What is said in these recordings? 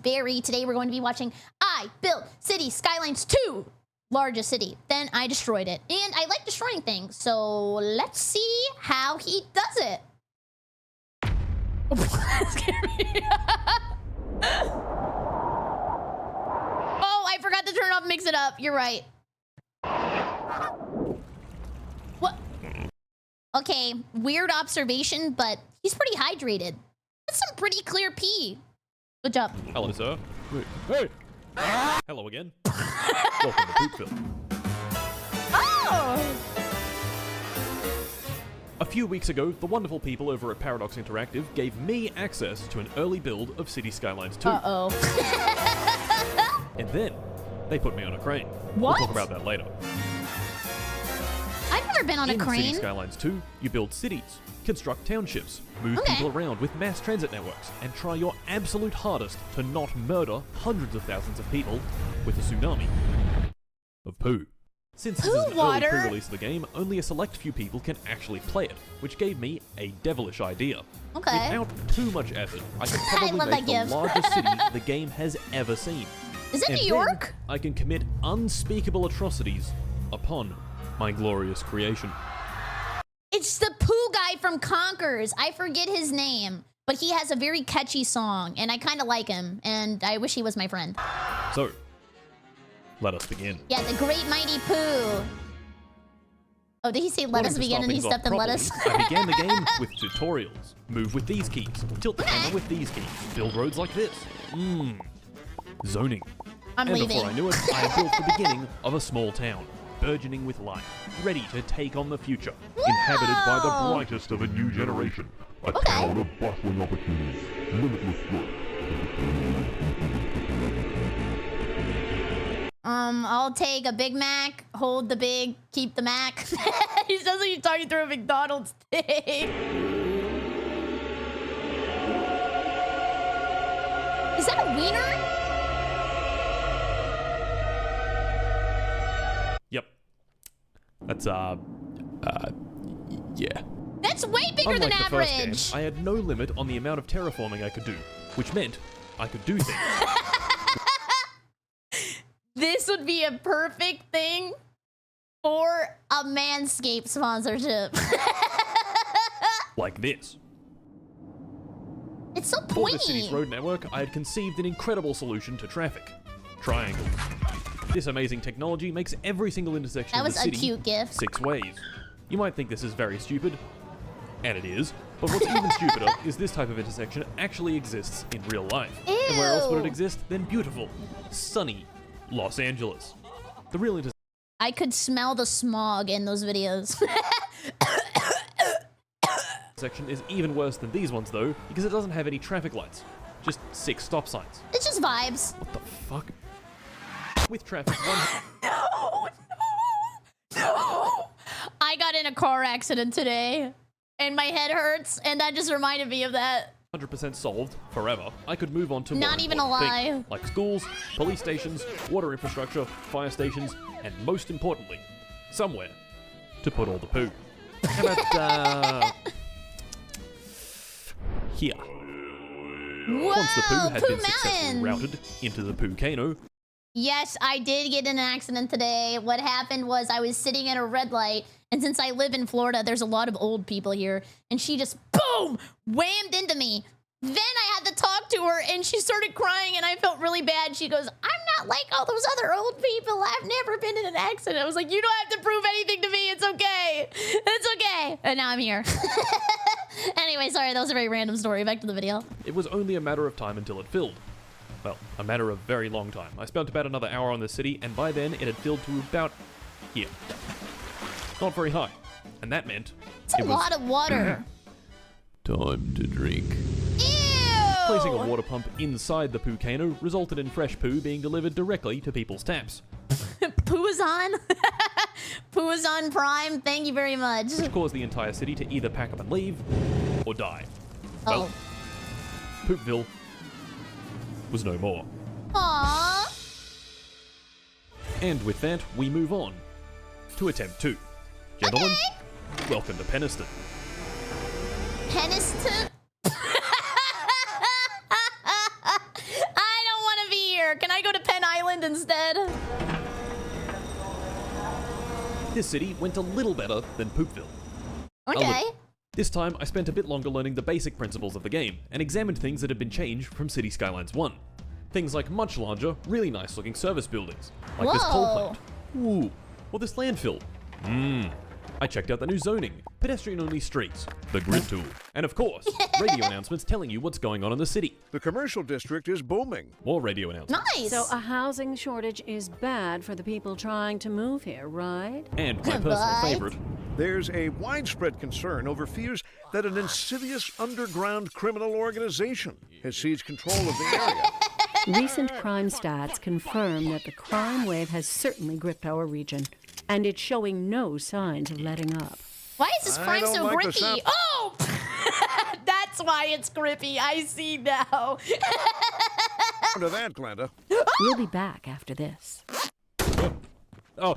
Barry. Today we're going to be watching I Built Cities Skylines 2, largest city. Then I destroyed it. And I like destroying things, so let's see how he does it. That scared me. Oh, I forgot to turn off Mix It Up. You're right. What? Okay, weird observation, but he's pretty hydrated. That's some pretty clear pee. Good job. Hello, sir. Hey! Hello again. Welcome to Poopville. Oh! A few weeks ago, the wonderful people over at Paradox Interactive gave me access to an early build of Cities Skylines 2. Uh-oh. And then, they put me on a crane. What? We'll talk about that later. I've never been on a crane. In Cities Skylines 2, you build cities, construct townships, move people around with mass transit networks, and try your absolute hardest to not murder hundreds of thousands of people with a tsunami of poo. Since this is an early pre-release of the game, only a select few people can actually play it, which gave me a devilish idea. Okay. Without too much effort, I can probably make the largest city the game has ever seen. Is it New York? I can commit unspeakable atrocities upon my glorious creation. It's the poo guy from Conkers. I forget his name, but he has a very catchy song, and I kind of like him, and I wish he was my friend. So, let us begin. Yeah, the great mighty poo. Oh, did he say let us begin and he stepped in lettuce? I began the game with tutorials. Move with these keys. Tilt the camera with these keys. Build roads like this. Zoning. I'm leaving. Before I knew it, I had built the beginning of a small town, burgeoning with life, ready to take on the future. Inhabited by the brightest of a new generation. A town of bustling opportunities, limitless growth. I'll take a Big Mac, hold the big, keep the Mac. He sounds like he's talking through a McDonald's thing. Is that a wiener? Yep. That's, yeah. That's way bigger Unlike than the average. First game, I had no limit on the amount of terraforming I could do, which meant I could do things. This would be a perfect thing for a Manscaped sponsorship. Like this. It's so For the pointy. city's road network, I had conceived an incredible solution to traffic. Triangles. This amazing technology makes every single intersection That of the was a city cute gift. 6 ways. You might think this is very stupid, and it is, but what's even stupider is this type of intersection actually exists in real life. Ew. And where else would it exist than beautiful, sunny Los Angeles? The real I could smell the smog in those videos. intersection is even worse than these ones though, because it doesn't have any traffic lights. Just 6 stop signs. It's just vibes. What the fuck? With traffic, No. I got in a car accident today, and my head hurts, and that just reminded me of that. 100% solved forever, I could move on to Not even a lie. like schools, police stations, water infrastructure, fire stations, and most importantly, somewhere to put all the poo. How about, here. Whoa, Once the poo had Poo been successfully Mountain. routed into the Poocano, Yes, I did get in an accident today. What happened was I was sitting at a red light, and since I live in Florida, there's a lot of old people here, and she just, boom, whammed into me. Then I had to talk to her, and she started crying, and I felt really bad. She goes, I'm not like all those other old people. I've never been in an accident. I was like, you don't have to prove anything to me. It's okay. It's okay. And now I'm here. Anyway, sorry, that was a very random story. Back to the video. it was only a matter of time until it filled. Well, a matter of very long time. I spent about another hour on the city, and by then it had filled to about here. Not very high. And that meant It's a lot of water. time to drink. Ew! Placing a water pump inside the Poocano resulted in fresh poo being delivered directly to people's taps. Poo is on. Poo is on Prime. Thank you very much. Which caused the entire city to either pack up and leave, or die. Well, Poopville was no more. Aww. And with that, we move on to attempt 2. Gentlemen, welcome to Peniston. Peniston? I don't This city went a little better than Poopville. Okay. This time, I spent a bit longer learning the basic principles of the game and examined things that had been changed from City Skylines 1. Things like much larger, really nice looking service buildings, like this coal plant. Ooh, or this landfill. I checked out the new zoning, pedestrian-only streets, the grid tool, and of course, radio announcements telling you what's going on in the city. The commercial district is booming. More radio announcements. Nice. So a housing shortage is bad for the people trying to move here, right? And my personal What? favorite, There's a widespread concern over fears that an insidious underground criminal organization has seized control of the area. Recent crime stats confirm that the crime wave has certainly gripped our region, and it's showing no signs of letting up. Why is this I crime don't so like the grippy? sound- Oh! That's why it's grippy. I see now. To that, Glenda. We'll be back after this. oh,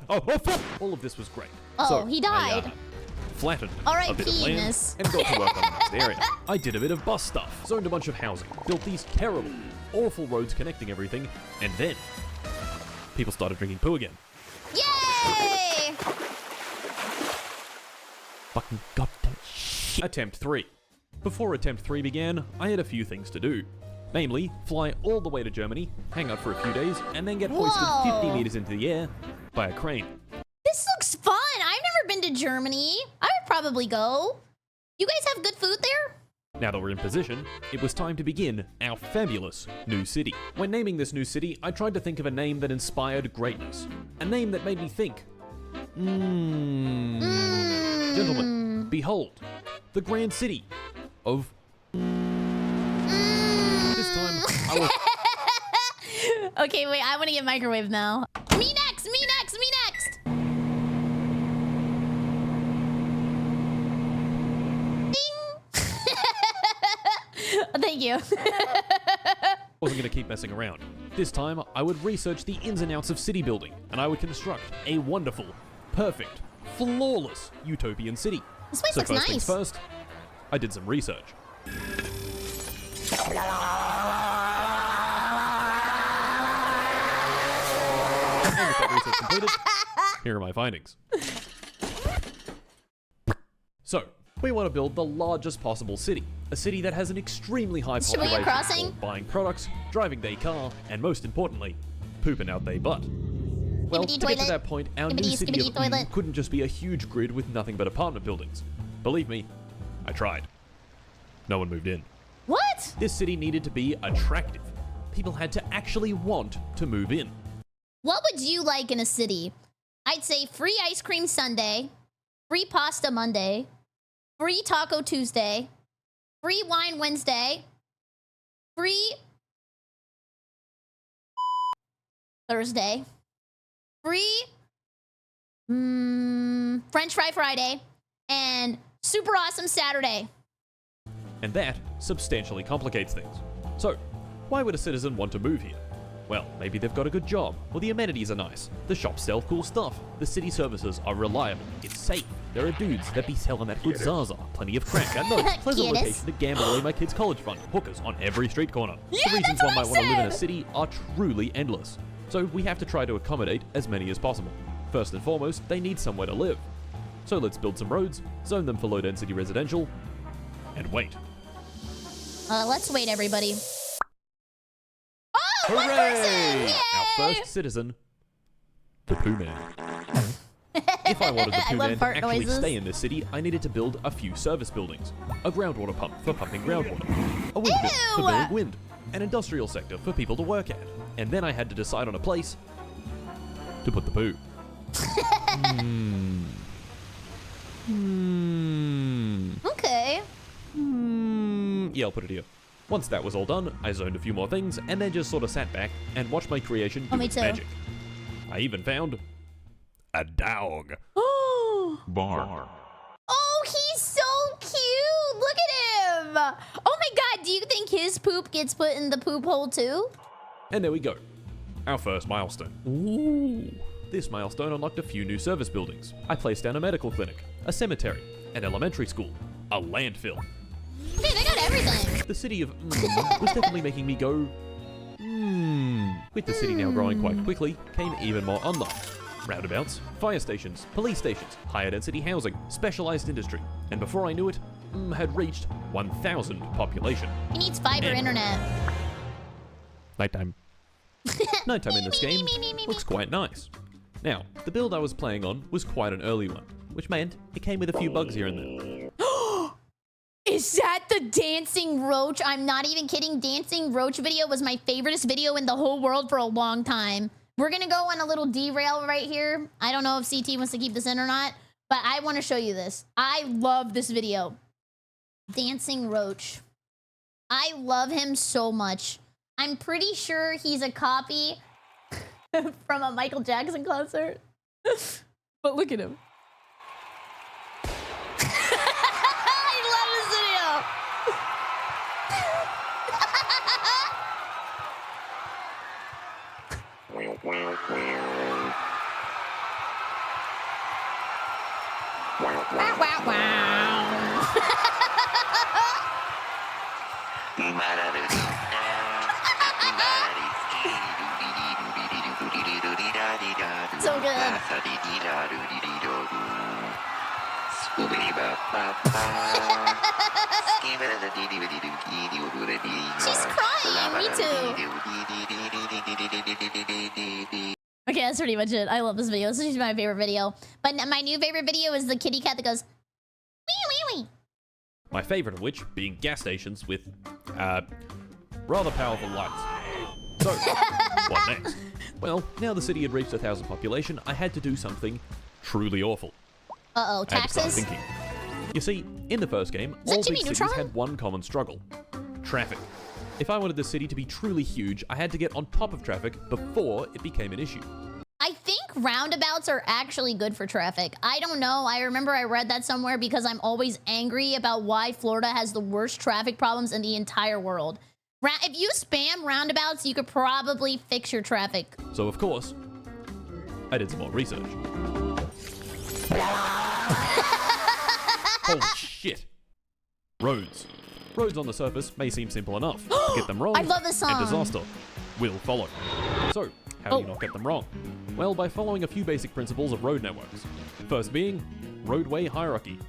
all of this was great. Oh, So, he died. I, flattened R.I.P. a bit of land Miss. and got to work on the next area. I did a bit of bus stuff, zoned a bunch of housing, built these terrible, awful roads connecting everything, and then people started drinking poo again. Yay! Fucking goddamn shit. Attempt 3. Before Attempt 3 began, I had a few things to do. Namely, fly all the way to Germany, hang out for a few days, and then get hoisted Whoa. 50 meters into the air by a crane. This looks fun. I've never been to Germany. I would probably go. You guys have good food there? Now that we're in position, it was time to begin our fabulous new city. When naming this new city, I tried to think of a name that inspired greatness. A name that made me think. Gentlemen, behold, the grand city of... This time, I was... Okay, wait. I want to get microwave now. Me next. Me next. Me next. Ding. Thank you. wasn't going to keep messing around. This time, I would research the ins and outs of city building, and I would construct a wonderful, perfect, flawless utopian city. This place So looks first things nice. first, I did some research. And with that research completed, here are my findings. So, we want to build the largest possible city. A city that has an extremely high Should we population get crossing? for buying products, driving their car, and most importantly, pooping out their butt. Well, Skibbity to get to toilet. that point, our new Skibbity city of skibbity toilet. couldn't just be a huge grid with nothing but apartment buildings. Believe me, I tried. No one moved in. What? This city needed to be attractive. People had to actually want to move in. What would you like in a city? I'd say free ice cream Sunday, free pasta Monday, free taco Tuesday, free wine Wednesday, free Thursday, free French fry Friday, and super awesome Saturday. And that substantially complicates things. So, why would a citizen want to move here? Well, maybe they've got a good job, or the amenities are nice, the shops sell cool stuff, the city services are reliable, it's safe, there are dudes that be selling that good Zaza, plenty of crack, and no pleasant Get it? location to gamble away my kids' college fund, hookers on every street corner. Yeah, The reasons that's one what I might want to live in a said! city are truly endless. So we have to try to accommodate as many as possible. First and foremost, they need somewhere to live. So let's build some roads, zone them for low-density residential, and wait. Let's wait, everybody. Oh, one person! Hooray! Yay! Our first citizen, the Pooh Man. If I wanted the I Pooh love Man to fart actually noises. stay in this city, I needed to build a few service buildings. A groundwater pump for pumping groundwater. A windmill for Ew! blowing wind. An industrial sector for people to work at. And then I had to decide on a place to put the poo. Okay. Yeah, I'll put it here. Once that was all done, I zoned a few more things, and then just sort of sat back and watched my creation do me its too. magic. I even found a dog. Bar. Oh, he's so cute. Look at him. Oh my god, do you think his poop gets put in the poop hole too? And there we go. Our first milestone. Ooh. This milestone unlocked a few new service buildings. I placed down a medical clinic, a cemetery, an elementary school, a landfill. Hey, they got everything. The city of was definitely making me go With the city now growing quite quickly, came even more unlocked. roundabouts, fire stations, police stations, higher density housing, specialized industry, and before I knew it, had reached 1,000 population. He needs fiber internet. Nighttime. Nighttime in this game looks quite nice. Now, the build I was playing on was quite an early one, which meant it came with a few bugs here and there. Is that the dancing roach? I'm not even kidding. Dancing roach video was my favoriteest video in the whole world for a long time. We're gonna go on a little derail right here. I don't know if CT wants to keep this in or not, but I want to show you this. I love this video. Dancing roach. I love him so much. I'm pretty sure he's a copy from a Michael Jackson concert. But look at him. I love this video. Wow, wow, wow. So good. She's crying. Me too. Okay, that's pretty much it. I love this video. This is my favorite video. But my new favorite video is the kitty cat that goes, wee, wee, wee. My favorite of which being gas stations with, rather powerful lights. So, what next? Well, now the city had reached 1,000 population, I had to do something truly awful. Uh-oh, I had to start taxes? thinking. You see, in the first game, Is that all Jimmy big cities Neutron? had one common struggle. Traffic. If I wanted the city to be truly huge, I had to get on top of traffic before it became an issue. I think roundabouts are actually good for traffic. I don't know. I remember I read that somewhere because I'm always angry about why Florida has the worst traffic problems in the entire world. If you spam roundabouts, you could probably fix your traffic. So of course, I did some more research. Holy shit. Roads. Roads on the surface may seem simple enough. Get them wrong, I love this song. and disaster will follow. So, how do you not get them wrong? Well, by following a few basic principles of road networks. First being, roadway hierarchy.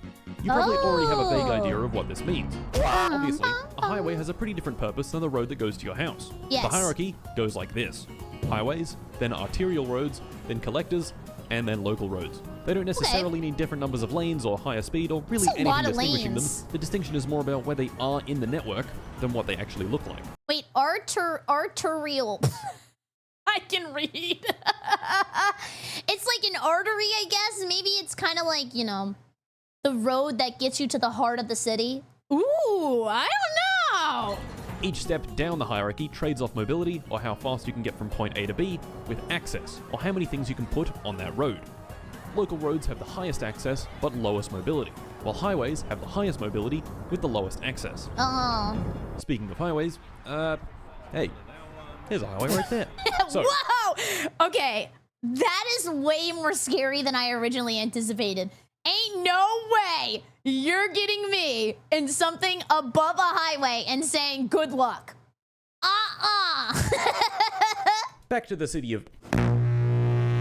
You probably already have a vague idea of what this means. Obviously, a highway has a pretty different purpose than the road that goes to your house. Yes. The hierarchy goes like this. Highways, then arterial roads, then collectors, and then local roads. They don't necessarily need different numbers of lanes or higher speed or really That's a lot anything of distinguishing lanes. them. The distinction is more about where they are in the network than what they actually look like. Wait, arterial. I can read. It's like an artery, I guess. Maybe it's kind of like, you know, the road that gets you to the heart of the city. Ooh, I don't know. Each step down the hierarchy trades off mobility, or how fast you can get from point A to B, with access, or how many things you can put on that road. Local roads have the highest access, but lowest mobility, while highways have the highest mobility with the lowest access. Oh. Speaking of highways, hey, there's a highway right there. So, Whoa! Okay, that is way more scary than I originally anticipated. Ain't no way you're getting me in something above a highway and saying good luck. back to the city of...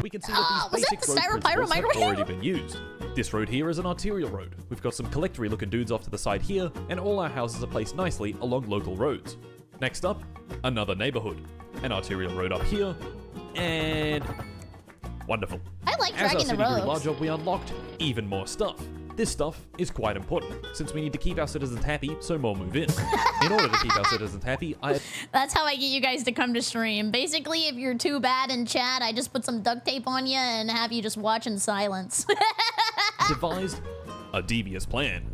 We can see that Oh, was these that basic the road Styropyro principles have microwave? already been used. This road here is an arterial road. We've got some collectory looking dudes off to the side here, and all our houses are placed nicely along local roads. Next up, another neighborhood. An arterial road up here, and... Wonderful. I like As our dragging the city grew roads. larger, we unlocked even more stuff. This stuff is quite important, since we need to keep our citizens happy, so more move in. In order to keep our citizens happy, That's how I get you guys to come to stream. Basically, if you're too bad in chat, I just put some duct tape on you and have you just watch in silence. devised a devious plan.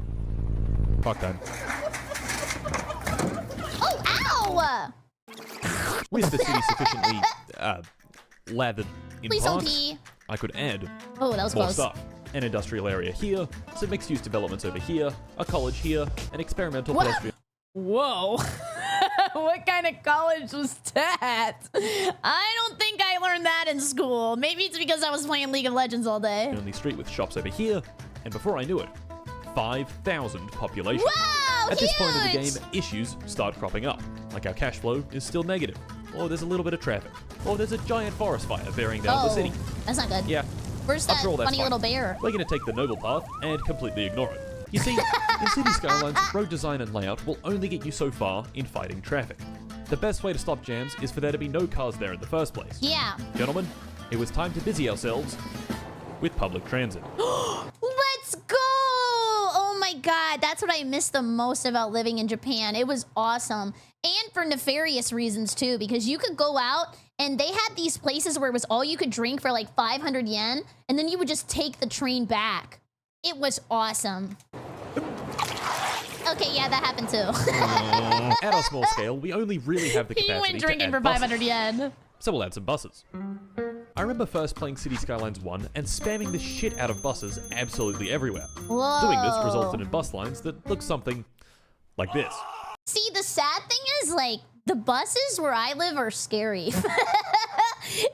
Fuck time. Oh, ow! With the city sufficiently, lathered in Please don't parts, pee. I could add Oh, that was more close. stuff. An industrial area here, some mixed-use developments over here, a college here, an experimental What? pedestrian... Whoa. What kind of college was that? I don't think I learned that in school. Maybe it's because I was playing League of Legends all day. only street with shops over here, and before I knew it, 5,000 population. Wow, At this point in the huge! game, issues start cropping up, like our cash flow is still negative. or there's a little bit of traffic, or there's a giant forest fire bearing down the city. That's not good. Yeah. Where's that After all, that's funny fine. little bear? We're going to take the noble path and completely ignore it. You see, in City Skylines, road design and layout will only get you so far in fighting traffic. The best way to stop jams is for there to be no cars there in the first place. Yeah. Gentlemen, it was time to busy ourselves with public transit. Let's go! Oh my god, that's what I miss the most about living in Japan. It was awesome. And for nefarious reasons too, because you could go out and they had these places where it was all you could drink for like 500 yen, and then you would just take the train back. It was awesome. Okay, yeah, that happened too. At our small scale, we only really have the capacity He went to drinking add for buses. 500 yen. So we'll add some buses. I remember first playing City Skylines 1 and spamming the shit out of buses absolutely everywhere. Whoa. Doing this resulted in bus lines that look something like this. See, the sad thing is, like, the buses where I live are scary.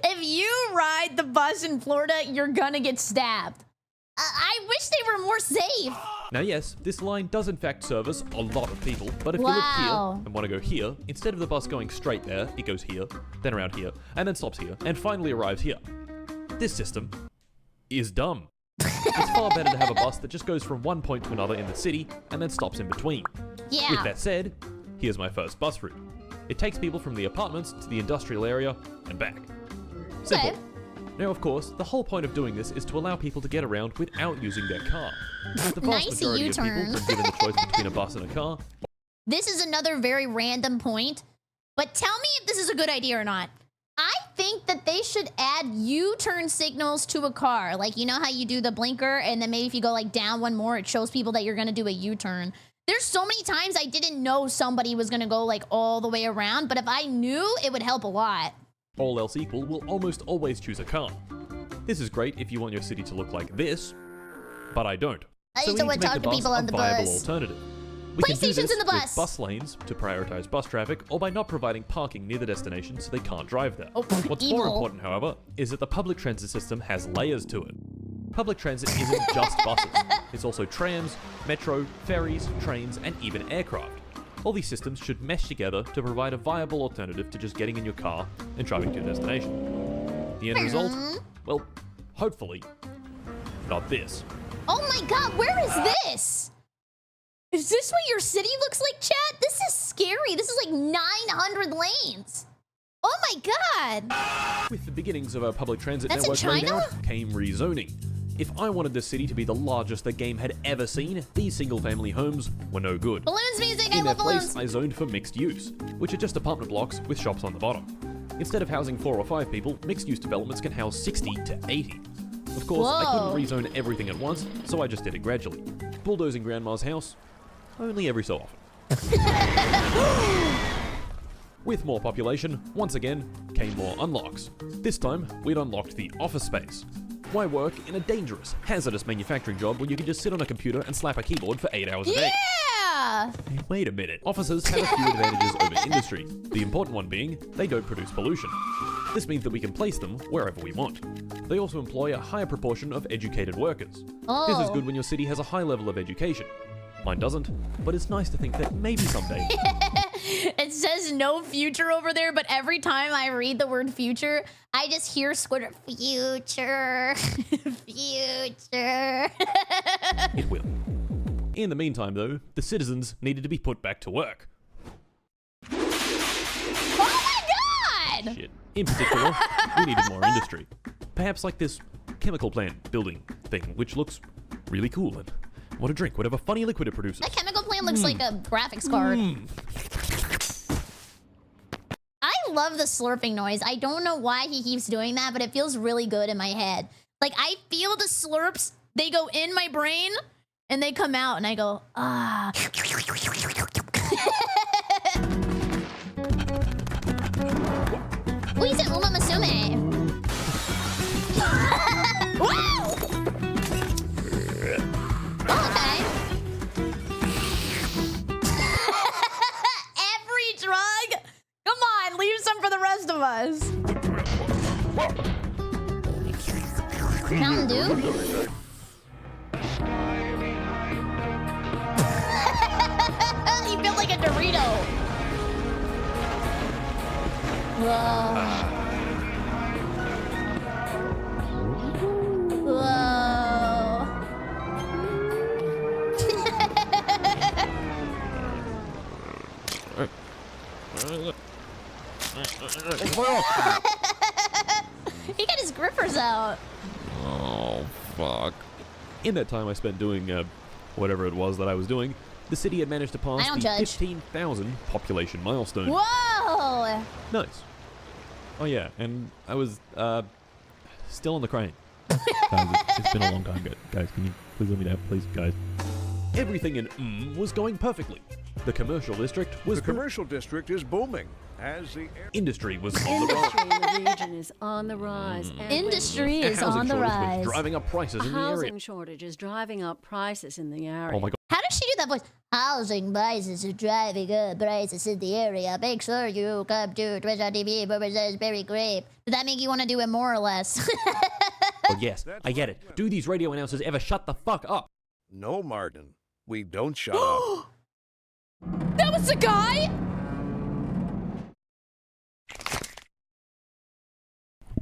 If you ride the bus in Florida, you're gonna get stabbed. I wish they were more safe. Now yes, this line does in fact service a lot of people, but if you look here Wow. and want to go here, instead of the bus going straight there, it goes here, then around here, and then stops here, and finally arrives here. This system is dumb. It's far better to have a bus that just goes from one point to another in the city and then stops in between. Yeah. With that said, here's my first bus route. It takes people from the apartments to the industrial area and back. Simple. Okay. Now, of course, the whole point of doing this is to allow people to get around without using their car. The vast Nice majority of people, U-turn. when given the choice between a bus and a car, This is another very random point, but tell me if this is a good idea or not. I think that they should add U-turn signals to a car. Like, you know how you do the blinker, and then maybe if you go like down one more, it shows people that you're gonna do a U-turn. There's so many times I didn't know somebody was gonna go like all the way around, but if I knew, it would help a lot. all else equal, will almost always choose a car. This is great if you want your city to look like this, but I don't. I So just we don't need want to to make talk the to people bus on a the viable bus. alternative. We can do PlayStation's this in the with bus. bus lanes to prioritize bus traffic, or by not providing parking near the destination so they can't drive there. Oh, What's evil. more important, however, is that the public transit system has layers to it. Public transit isn't just buses. It's also trams, metro, ferries, trains, and even aircraft. All these systems should mesh together to provide a viable alternative to just getting in your car and driving to your destination. The end result? Well, hopefully, not this. Oh my god, where is this? Is this what your city looks like, chat? This is scary. This is like 900 lanes. Oh my god. With the beginnings of our public transit That's in network laid China? out, came rezoning. If I wanted this city to be the largest the game had ever seen, these single-family homes were no good. Balloons music, I In their love place, balloons. I zoned for mixed use, which are just apartment blocks with shops on the bottom. Instead of housing 4 or 5 people, mixed-use developments can house 60 to 80. Of course, I Whoa. couldn't rezone everything at once, so I just did it gradually. Bulldozing Grandma's house, only every so often. With more population, once again, came more unlocks. This time, we'd unlocked the office space. Why work in a dangerous, hazardous manufacturing job when you can just sit on a computer and slap a keyboard for 8 hours a day? Yeah. Hey, wait a minute. Offices have a few advantages over industry. The important one being, they don't produce pollution. This means that we can place them wherever we want. They also employ a higher proportion of educated workers. This is Oh. good when your city has a high level of education. Mine doesn't, but it's nice to think that maybe someday. It says no future over there, but every time I read the word future, I just hear Squidward, future, future. It will. In the meantime, though, the citizens needed to be put back to work. Oh my god! Shit. In particular, we needed more industry. Perhaps like this chemical plant building thing, which looks really cool and what a drink, whatever funny liquid it produces. That chemical plant looks like a graphics card. I love the slurping noise. I don't know why he keeps doing that, but it feels really good in my head. Like, I feel the slurps, they go in my brain, and they come out, and I go, ah. Uy, it's an Uma Musume. Wow! Oh, okay. Every drug? Come on, leave some for the rest of us. Mountain Dew? He built like a Dorito. He got his grippers out. Oh, fuck. In that time I spent doing whatever it was that I was doing, the city had managed to pass the 15,000 population milestone. Whoa! Nice. Oh yeah, and I was still on the crane. Guys, it's been a long time, guys. Can you please let me down, please, guys? Everything in was going perfectly. The commercial district was The commercial district is booming as the industry was on the rise. Industry in the region is on the rise. And Industry A is housing on the shortage rise. was driving up prices in the area. housing shortage is driving up prices in the area. Oh my god. How does she do that voice? Housing prices are driving up prices in the area. Make sure you come to Twitch TV where it says BerryCrepe. Did that make you want to do it more or less? Oh yes, I get it. Do these radio announcers ever shut the fuck up? No, Martin. We don't shut up. That was the guy?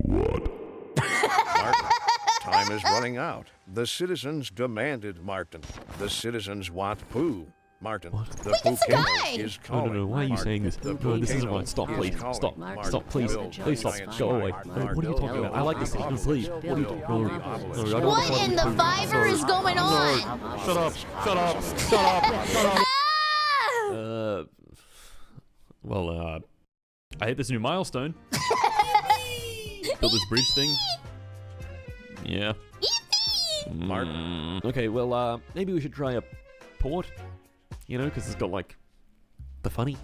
Martin, time is running out. The citizens demanded Martin. The citizens want poo. Martin, the Wait, that's the volcano guy! is No, calling. no, why are you Martin, saying this? the No, this isn't volcano right. Stop, is please. calling. Stop. Martin, Stop, please. build Please stop. giant Go away. skylines. What are you talking about? I like this city. No, please. What are you talking about? No, I don't What wanna in be the rude. fiver is going on? Shut up. Shut up. Shut up. Shut up. Ah! Well, I hit this new milestone. Built this bridge thing. Yeah. Martin. Okay, well, maybe we should try a port. You know, because it's got like the funny.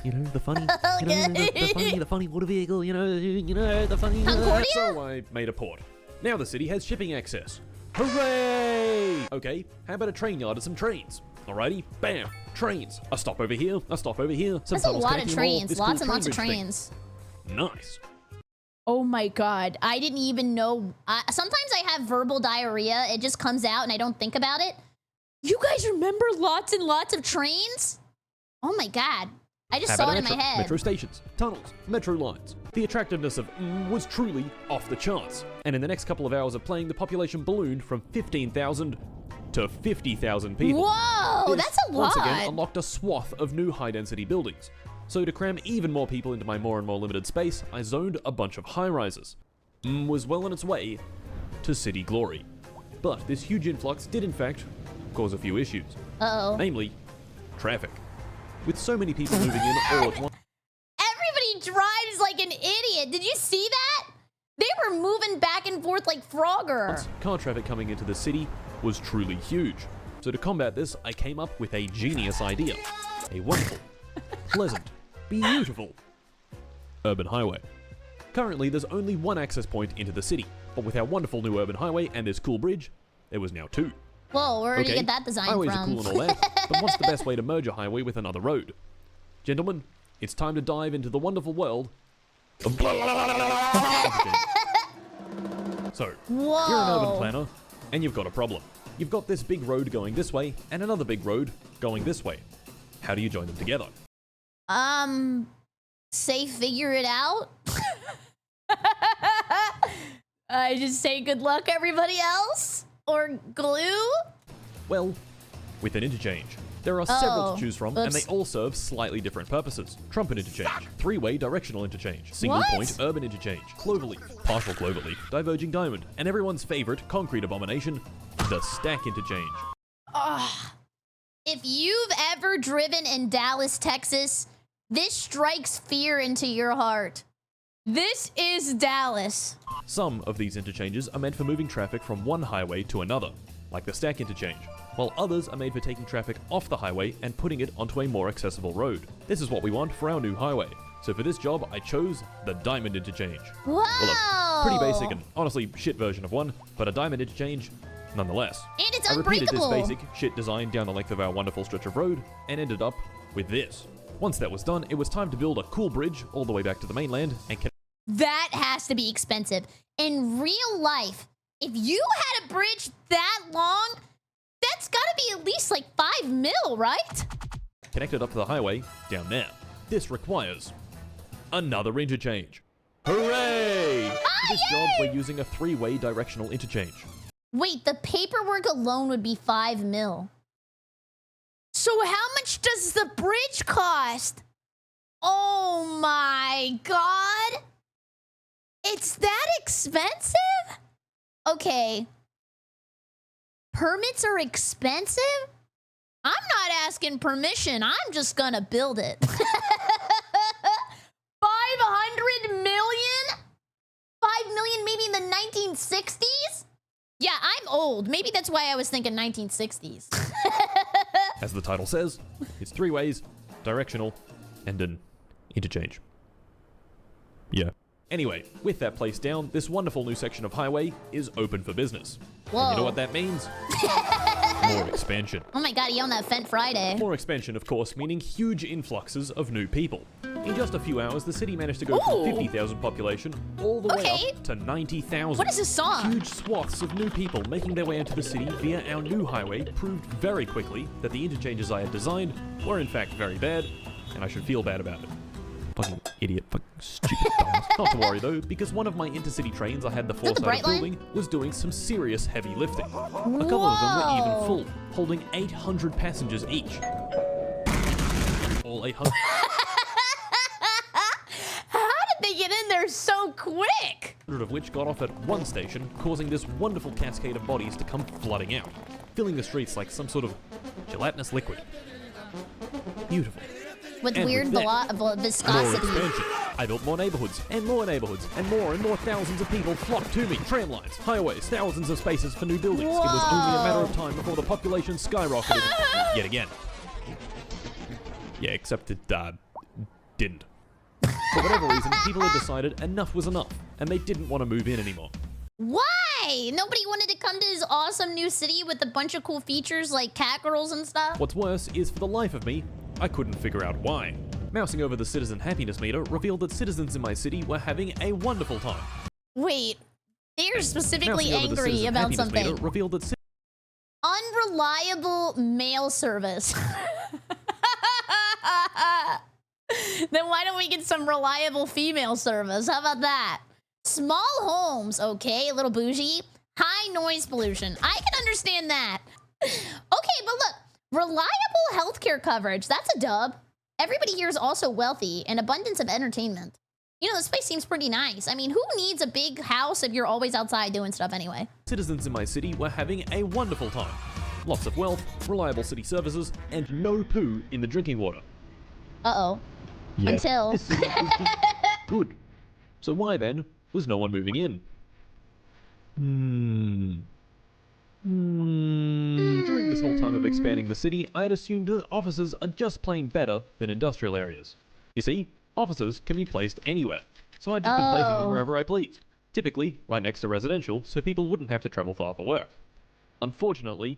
You know, the funny. You know, the funny water vehicle. You know, the funny. Concordia? So I made a port. Now the city has shipping access. Hooray! Okay, how about a train yard and some trains? Alrighty, bam, trains. A stop over here, a stop over here. Some That's a tunnels lot of connecting them all. trains. This Lots cool and lots of train bridge trains. thing. Nice. Oh my god. I didn't even know. Sometimes I have verbal diarrhea. It just comes out and I don't think about it. You guys remember lots and lots of trains? Oh my god. I just How saw about it in my head. Metro stations, tunnels, metro lines. The attractiveness of was truly off the charts. And in the next couple of hours of playing, the population ballooned from 15,000 to 50,000 people. Whoa, This, that's a lot. once again, unlocked a swath of new high-density buildings. So to cram even more people into my more and more limited space, I zoned a bunch of high-rises. Was well on its way to city glory. But this huge influx did in fact cause a few issues. Uh-oh. Namely, traffic. With so many people moving in all at once, Everybody drives like an idiot. Did you see that? They were moving back and forth like Frogger. car traffic coming into the city was truly huge. So to combat this, I came up with a genius idea. A wonderful, pleasant, beautiful urban highway. Currently, there's only one access point into the city, but with our wonderful new urban highway and this cool bridge, there was now two. Whoa, where did you Okay, get that design highways from? are cool and all that, but what's the best way to merge a highway with another road? Gentlemen, it's time to dive into the wonderful world of So, Whoa. you're an urban planner, and you've got a problem. You've got this big road going this way, and another big road going this way. How do you join them together? Say figure it out. I just say good luck, everybody else? Or glue? Well, with an interchange. There are several Oh, to choose from, and they oops. all serve slightly different purposes. Trumpet interchange, three-way directional interchange, single-point urban interchange, cloverleaf, partial cloverleaf, diverging diamond, and everyone's favorite concrete abomination, the stack interchange. If you've ever driven in Dallas, Texas, this strikes fear into your heart. This is Dallas. Some of these interchanges are meant for moving traffic from one highway to another, like the stack interchange, while others are made for taking traffic off the highway and putting it onto a more accessible road. This is what we want for our new highway. So for this job, I chose the diamond interchange. Whoa. Well, look, pretty basic and honestly shit version of one, but a diamond interchange nonetheless. And it's I repeated this unbreakable. basic shit design down the length of our wonderful stretch of road and ended up with this. Once that was done, it was time to build a cool bridge all the way back to the mainland and connect. That has to be expensive. In real life, if you had a bridge that long, that's gotta be at least like 5 mil, right? Connected up to the highway down there. This requires another interchange. Hooray! For this job, we're using a 3-way directional interchange. Wait, the paperwork alone would be 5 mil. So how much does the bridge cost? Oh my god. It's that expensive? Okay. Permits are expensive? I'm not asking permission. I'm just gonna build it. 500 million? 5 million maybe in the 1960s? Yeah, I'm old. Maybe that's why I was thinking 1960s. As the title says, it's 3 ways, directional, and an interchange. Yeah. Anyway, with that place down, this wonderful new section of highway is open for business. Whoa. And you know what that means? More expansion. Oh my god, he owned that Fent Friday. More expansion, of course, meaning huge influxes of new people. In just a few hours, the city managed to go from 50,000 population all the way up to 90,000. What is this song? Huge swaths of new people making their way into the city via our new highway proved very quickly that the interchanges I had designed were in fact very bad, and I should feel bad about it. Fucking idiot, fucking stupid dumbass. Not to worry though, because one of my intercity trains I had the foresight of building was doing some serious heavy lifting. A couple of them were even full, holding 800 passengers each. All 800. How did they get in there so quick? Of which got off at one station, causing this wonderful cascade of bodies to come flooding out, filling the streets like some sort of gelatinous liquid. Beautiful. With And weird with that, more viscosity. expansion. I built more neighborhoods, and more neighborhoods, and more thousands of people flocked to me. Tram lines, highways, thousands of spaces for new buildings. Whoa. It was only a matter of time before the population skyrocketed yet again. Yeah, except it didn't. For whatever reason, people had decided enough was enough, and they didn't want to move in anymore. Why? Nobody wanted to come to this awesome new city with a bunch of cool features like cat girls and stuff? What's worse is, for the life of me, I couldn't figure out why. Mousing over the citizen happiness meter revealed that citizens in my city were having a wonderful time. Wait, they're specifically Mousing over the angry citizen about happiness something. meter revealed that Unreliable mail service. Then why don't we get some reliable female service? How about that? Small homes, okay, a little bougie. High noise pollution. I can understand that. Okay, but look, reliable healthcare coverage. That's a dub. Everybody here is also wealthy and abundance of entertainment. You know, this place seems pretty nice. I mean, who needs a big house if you're always outside doing stuff anyway? citizens in my city were having a wonderful time. Lots of wealth, reliable city services, and no poo in the drinking water. Uh-oh. Yeah. Until... This is good. So why, then, was no one moving in? During this whole time of expanding the city, I had assumed that offices are just plain better than industrial areas. You see, offices can be placed anywhere, so I just been placing them wherever I pleased. Typically, right next to residential, so people wouldn't have to travel far for work. Unfortunately,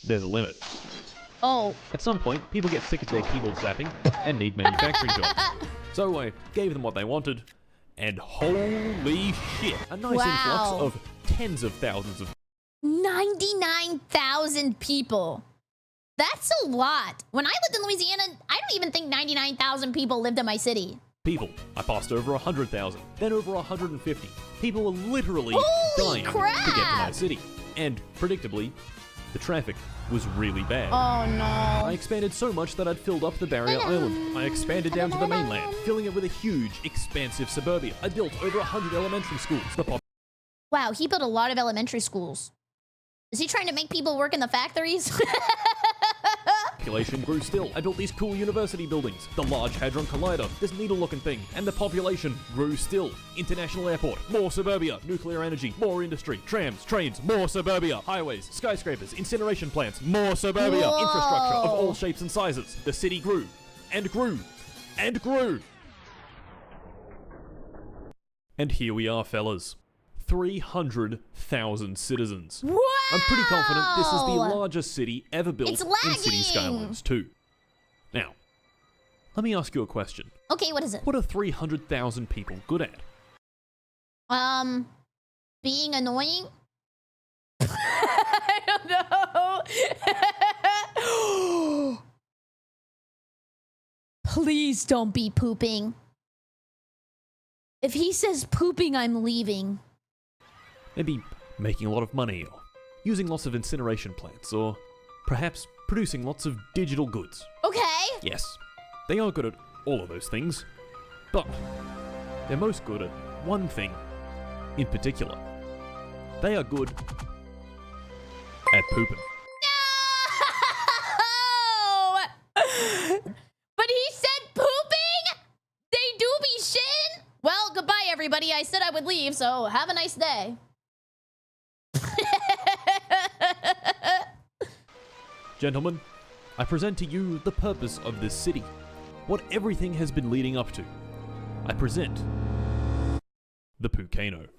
there's a limit. Oh. At some point, people get sick of their keyboard zapping and need manufacturing jobs. So I gave them what they wanted, and holy shit, a nice influx of tens of thousands of 99,000 people. That's a lot. When I lived in Louisiana, I don't even think 99,000 people lived in my city. people. I passed over 100,000, then over 150. People were literally dying to get to my city. And, predictably, the traffic was really bad. Oh no. I expanded so much that I'd filled up the barrier island. I expanded down to the mainland, filling it with a huge, expansive suburbia. I built over 100 elementary schools. Wow, he built a lot of elementary schools. Is he trying to make people work in the factories? Population grew still. I built these cool university buildings, the Large Hadron Collider, this needle-looking thing, and the population grew still. International airport, more suburbia, nuclear energy, more industry, trams, trains, more suburbia, highways, skyscrapers, incineration plants, more suburbia, infrastructure of all shapes and sizes. The city grew, and grew, and grew. And here we are, fellas. 300,000 citizens. Wow! I'm pretty confident this is the largest city ever built It's in lagging! Cities Skylines 2. Now, let me ask you a question. Okay, what is it? What are 300,000 people good at? Being annoying? I don't know. Please don't be pooping. If he says pooping, I'm leaving. Maybe making a lot of money, or using lots of incineration plants, or perhaps producing lots of digital goods. Okay. Yes, they are good at all of those things, but they're most good at one thing in particular. They are good at pooping. No! But he said pooping? They do be shitting? Well, goodbye, everybody. I said I would leave, so have a nice day. Gentlemen, I present to you the purpose of this city, what everything has been leading up to. I present the Poocano.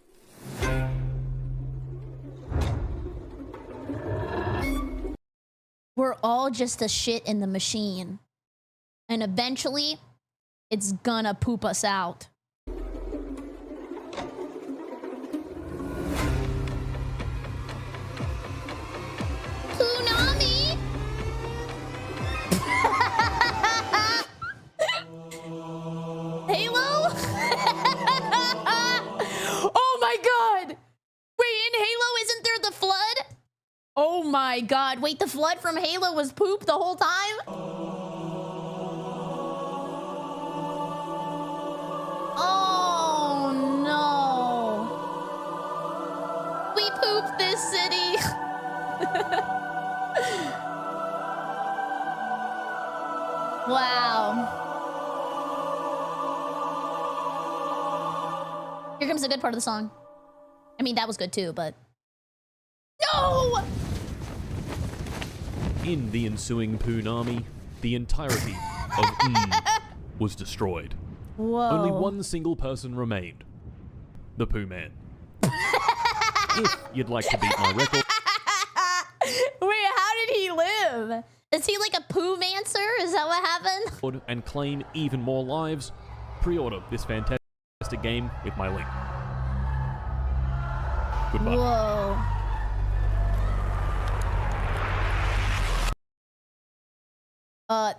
We're all just a shit in the machine. And eventually, it's gonna poop us out. TSUNAMI! Halo? Oh my god! Wait, in Halo, isn't there the flood? Oh my god. Wait, the flood from Halo was poop the whole time? Oh no. We pooped this city. Wow. Here comes the good part of the song. I mean, that was good too, but... No! In the ensuing Poonami, the entirety of was destroyed. Whoa. Only one single person remained. The Poo Man. If you'd like to beat my record... Wait, how did he live? Is he like a poo-mancer? Is that what happened? and claim even more lives, pre-order this fantastic game with my link. Goodbye. Whoa.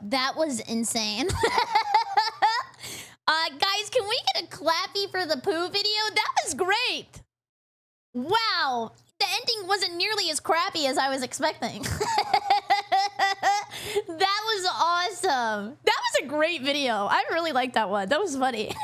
That was insane. Guys, can we get a clappy for the poo video? That was great. Wow. The ending wasn't nearly as crappy as I was expecting. That was awesome. That was a great video. I really liked that one. That was funny.